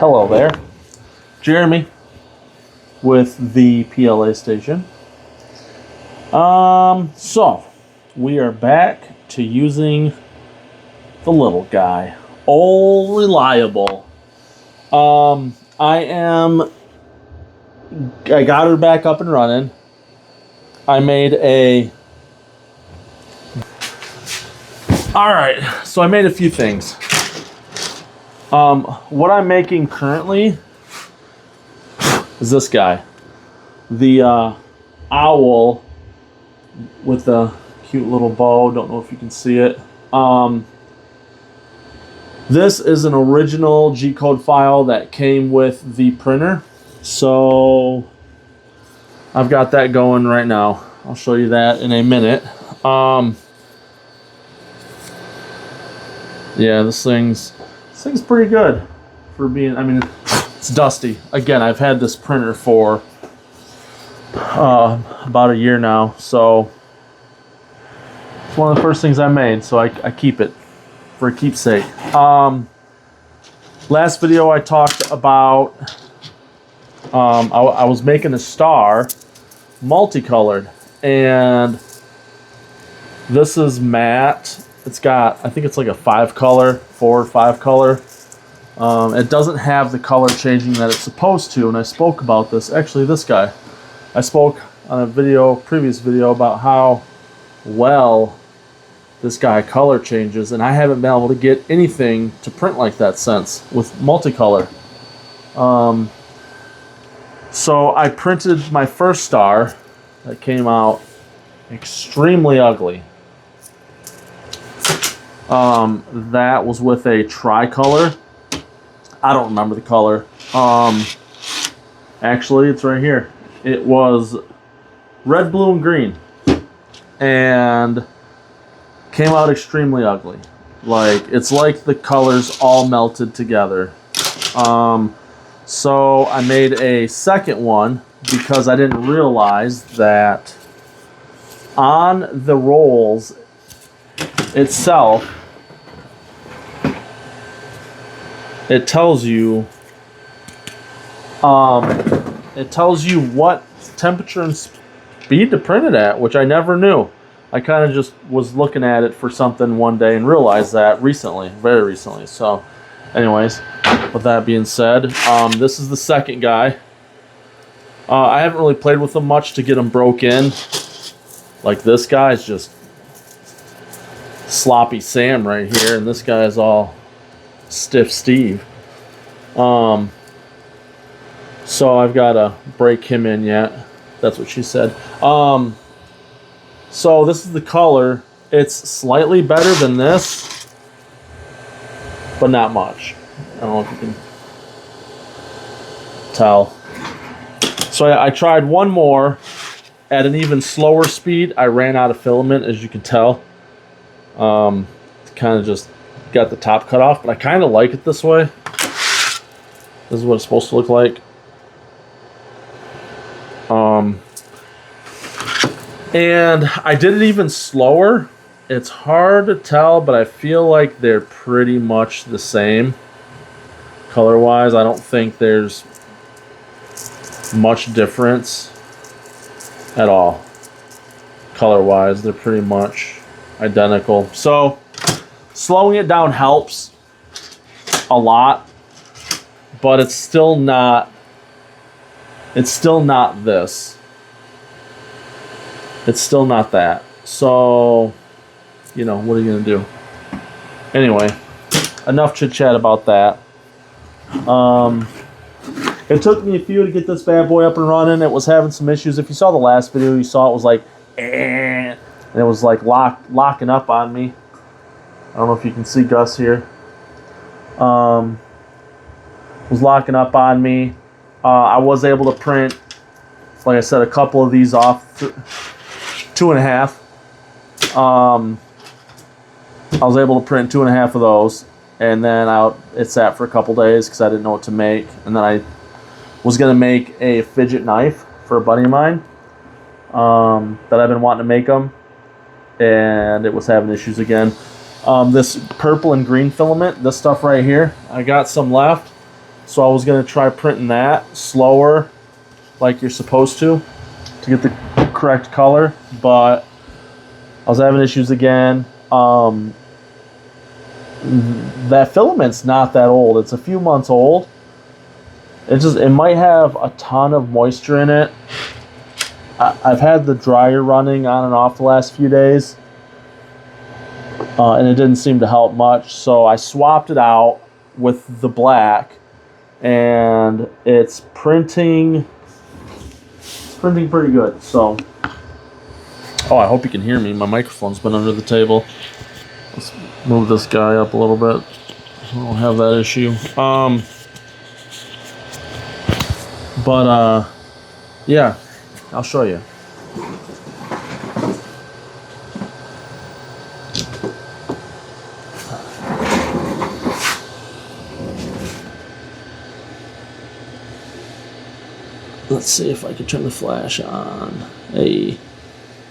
Hello there, Jeremy with the PLA station. So we are back to using the little guy. Oh, reliable. I got her back up and running. I made Alright, so I made a few things. What I'm making currently is this guy. The owl with the cute little bow. Don't know if you can see it. This is an original G-code file that came with the printer. So I've got that going right now. I'll show you that in a minute. Yeah, this thing's pretty good for being, I mean, it's dusty. Again, I've had this printer for about a year now, so it's one of the first things I made, so I keep it for a keepsake. Last video I talked about, I was making a star multicolored, and this is matte. It's got, I think it's like a 4 or 5 color. It doesn't have the color changing that it's supposed to, and I spoke about this. Actually, this guy. I spoke on a previous video about how well this guy color changes, and I haven't been able to get anything to print like that since with multicolor. So I printed my first star that came out extremely ugly. That was with a tricolor. I don't remember the color. Actually, it's right here. It was red, blue, and green. And came out extremely ugly. Like, it's like the colors all melted together. So I made a second one because I didn't realize that on the rolls itself, it tells you what temperature and speed to print it at, which I never knew. I kind of just was looking at it for something one day and realized that recently, very recently. So anyways, with that being said, this is the second guy. I haven't really played with them much to get them broke in. Like, this guy's just sloppy Sam right here, and this guy's all stiff Steve. So I've got to break him in yet. That's what she said. So this is the color. It's slightly better than this, but not much. I don't know if you can tell. So I tried one more at an even slower speed. I ran out of filament, as you can tell. Kind of just got the top cut off, but I kind of like it this way. This is what it's supposed to look like. And I did it even slower. It's hard to tell, but I feel like they're pretty much the same color-wise. I don't think there's much difference at all. Color-wise, they're pretty much identical. So slowing it down helps a lot, but it's still not this. It's still not that. So, you know, what are you going to do? Anyway, enough chit-chat about that. It took me a few to get this bad boy up and running. It was having some issues. If you saw the last video, you saw it was like, and it was like locking up on me. I don't know if you can see Gus here. It was locking up on me. I was able to print, like I said, a couple of these off. 2.5. I was able to print 2.5 of those, and then it sat for a couple days because I didn't know what to make. And then I was going to make a fidget knife for a buddy of mine that I've been wanting to make them, and it was having issues again. This purple and green filament, this stuff right here, I got some left. So I was going to try printing that slower, like you're supposed to get the correct color, but I was having issues again. That filament's not that old. It's a few months old. It might have a ton of moisture in it. I've had the dryer running on and off the last few days, and it didn't seem to help much. So I swapped it out with the black, and it's printing pretty good. So, oh, I hope you can hear me. My microphone's been under the table. Let's move this guy up a little bit. I don't have that issue. But yeah, I'll show you. Let's see if I can turn the flash on. Hey,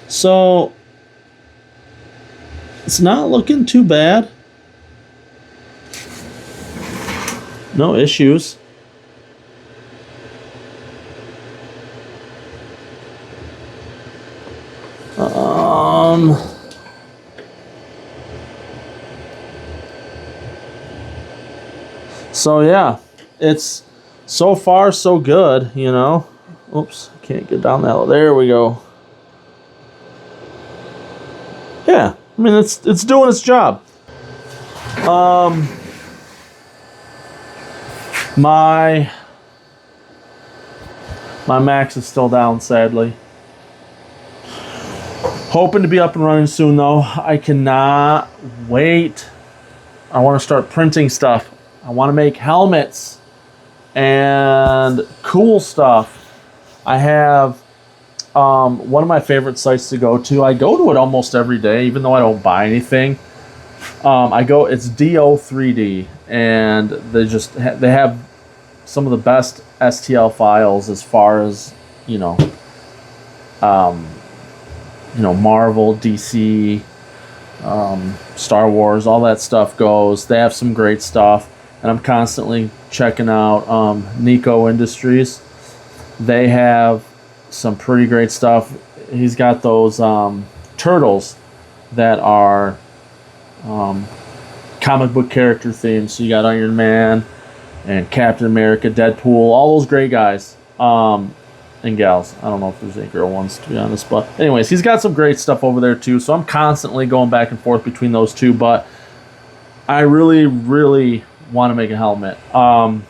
so it's not looking too bad. No issues. So yeah, it's so far so good, you know. Oops, can't get down that low. There we go. Yeah, I mean it's doing its job. My Max is still down, sadly. Hoping to be up and running soon, though. I cannot wait. I want to start printing stuff. I want to make helmets and cool stuff. I have one of my favorite sites to go to. I go to it almost every day, even though I don't buy anything. It's DO3D, and they have some of the best STL files as far as Marvel, DC, Star Wars, all that stuff goes. They have some great stuff, and I'm constantly checking out Nico Industries. They have some pretty great stuff. He's got those turtles that are comic book character themed. So you got Iron Man and Captain America, Deadpool, all those great guys and gals. I don't know if there's any girl ones, to be honest, but anyways, he's got some great stuff over there too. So I'm constantly going back and forth between those two, but I really want to make a helmet. I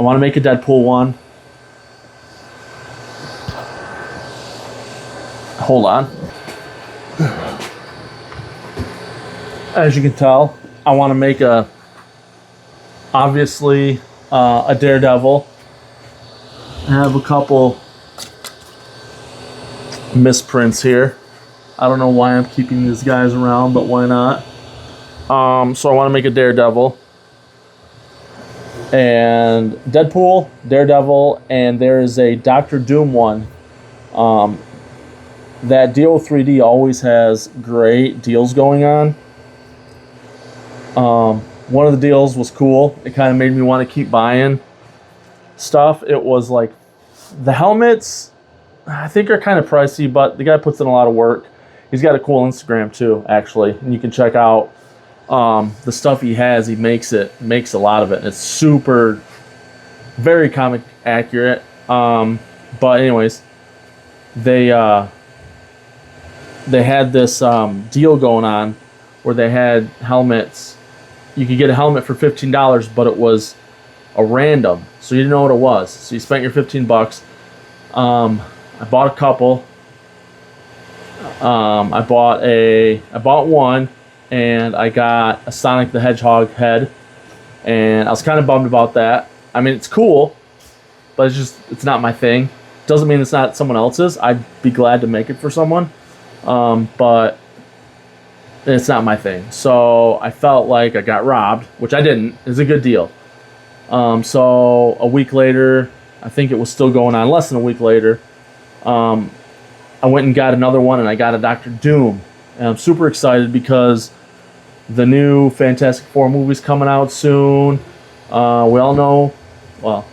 want to make a Deadpool one. Hold on. As you can tell, I want to make obviously a Daredevil. I have a couple misprints here. I don't know why I'm keeping these guys around, but why not? So I want to make a Daredevil. And Deadpool, Daredevil, and there's a Doctor Doom one. That DO3D always has great deals going on. One of the deals was cool. It kind of made me want to keep buying stuff. It was like the helmets, I think, are kind of pricey, but the guy puts in a lot of work. He's got a cool Instagram too, actually, and you can check out the stuff he has. He makes a lot of it, and it's super, very comic accurate. But anyways, they had this deal going on where they had helmets. You could get a helmet for $15, but it was a random, so you didn't know what it was. So you spent your $15. I bought a couple. I bought one, and I got a Sonic the Hedgehog head, and I was kind of bummed about that. I mean, it's cool, but it's not my thing. Doesn't mean it's not someone else's. I'd be glad to make it for someone, but it's not my thing. So I felt like I got robbed, which I didn't. It's a good deal. So a week later, I think it was still going on, less than a week later, I went and got another one, and I got a Doctor Doom. And I'm super excited because the new Fantastic Four movie's coming out soon. We all know, well,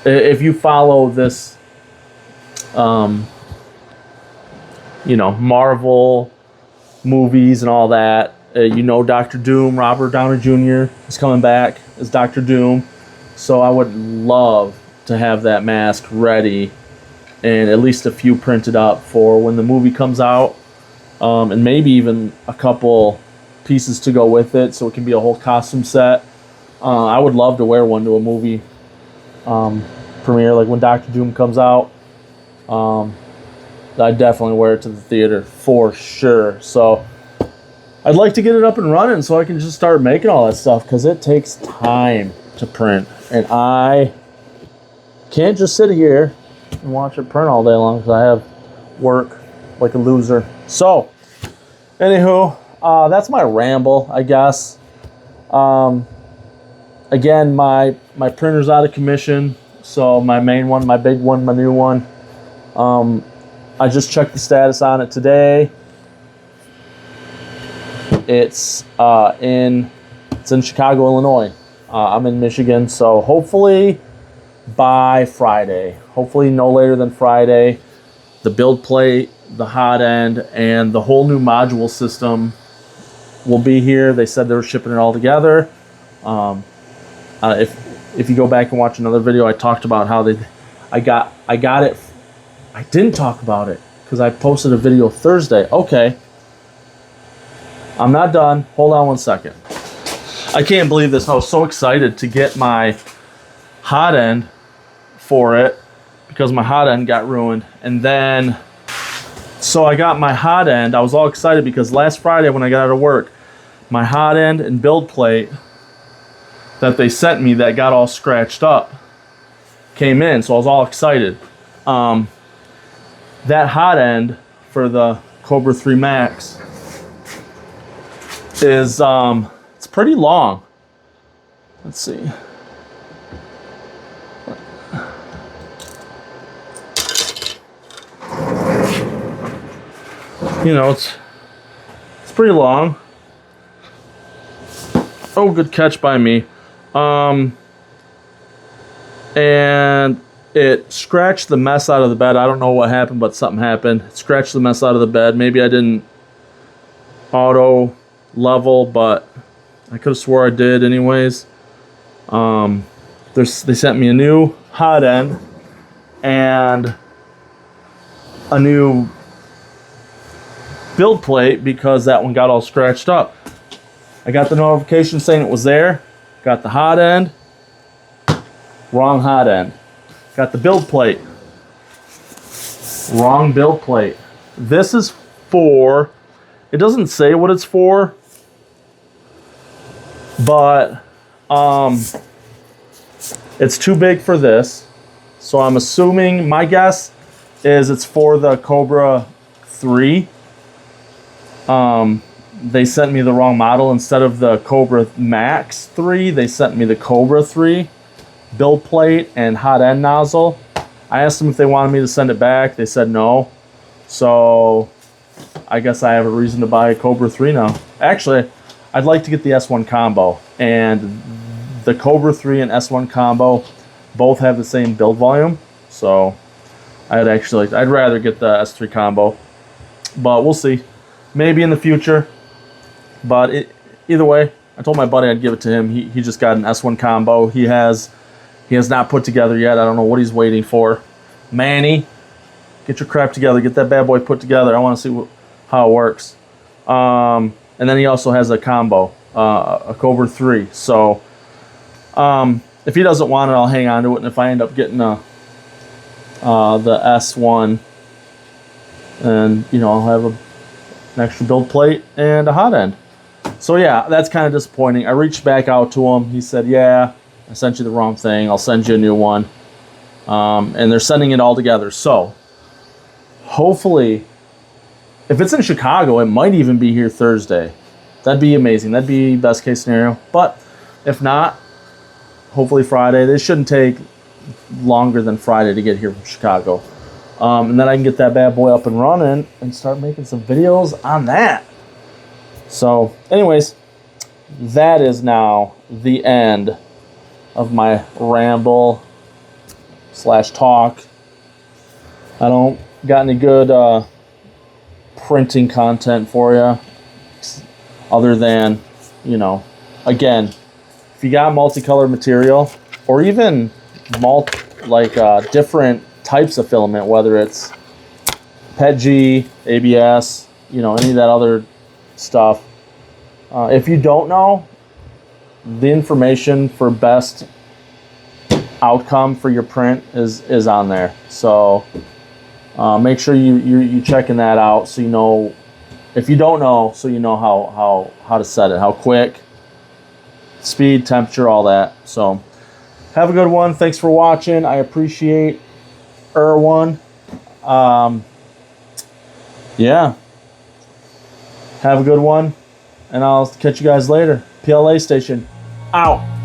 if you follow this, Marvel movies and all that, Doctor Doom, Robert Downey Jr. is coming back as Doctor Doom. So I would love to have that mask ready and at least a few printed up for when the movie comes out, and maybe even a couple pieces to go with it so it can be a whole costume set. I would love to wear one to a movie premiere, like when Doctor Doom comes out. I'd definitely wear it to the theater for sure. So I'd like to get it up and running so I can just start making all that stuff, because it takes time to print, and I can't just sit here and watch it print all day long because I have work like a loser. So anywho, that's my ramble, I guess. Again, my printer's out of commission, so my main one, my big one, my new one, I just checked the status on it today. It's in Chicago, Illinois. I'm in Michigan, so hopefully by Friday, hopefully no later than Friday, the build plate, the hot end, and the whole new module system will be here. They said they were shipping it all together. If you go back and watch another video, I talked about how I got it. I didn't talk about it because I posted a video Thursday. Okay, I'm not done. Hold on one second. I can't believe this. I was so excited to get my hot end for it because my hot end got ruined. And then, so I got my hot end. I was all excited because last Friday when I got out of work, my hot end and build plate that they sent me that got all scratched up came in. So I was all excited. That hot end for the Kobra 3 Max is, it's pretty long. Let's see. It's pretty long. Oh, good catch by me. And it scratched the mess out of the bed. I don't know what happened, but something happened. It scratched the mess out of the bed. Maybe I didn't auto level, but I could have swore I did anyways. They sent me a new hot end and a new build plate because that one got all scratched up. I got the notification saying it was there. Got the hot end. Wrong hot end. Got the build plate. Wrong build plate. This is for, it doesn't say what it's for, but it's too big for this. So I'm assuming, my guess is it's for the Kobra 3. They sent me the wrong model. Instead of the Kobra Max 3, they sent me the Kobra 3 build plate and hot end nozzle. I asked them if they wanted me to send it back. They said no. So I guess I have a reason to buy a Kobra 3 now. Actually, I'd like to get the S1 combo. And the Kobra 3 and S1 combo both have the same build volume. So I'd rather get the S3 combo. But we'll see. Maybe in the future. But either way, I told my buddy I'd give it to him. He just got an S1 combo. He has not put together yet. I don't know what he's waiting for. Manny, get your crap together. Get that bad boy put together. I want to see how it works. And then he also has a combo, a Kobra 3. So if he doesn't want it, I'll hang on to it. And if I end up getting the S1, and I'll have an extra build plate and a hot end. So yeah, that's kind of disappointing. I reached back out to him. He said, yeah, I sent you the wrong thing. I'll send you a new one. And they're sending it all together. So hopefully, if it's in Chicago, it might even be here Thursday. That'd be amazing. That'd be best case scenario. But if not, hopefully Friday. They shouldn't take longer than Friday to get here from Chicago. And then I can get that bad boy up and running and start making some videos on that. So anyways, that is now the end of my ramble / talk. I don't got any good printing content for you, other than, you know, again, if you got multicolored material, or even different types of filament, whether it's PETG, ABS, you know, any of that other stuff. If you don't know, the information for best outcome for your print is on there. So make sure you're checking that out, so you know, if you don't know, so you know how to set it, how quick, speed, temperature, all that. So have a good one. Thanks for watching. I appreciate Erwan. Yeah. Have a good one, and I'll catch you guys later. PLA station out.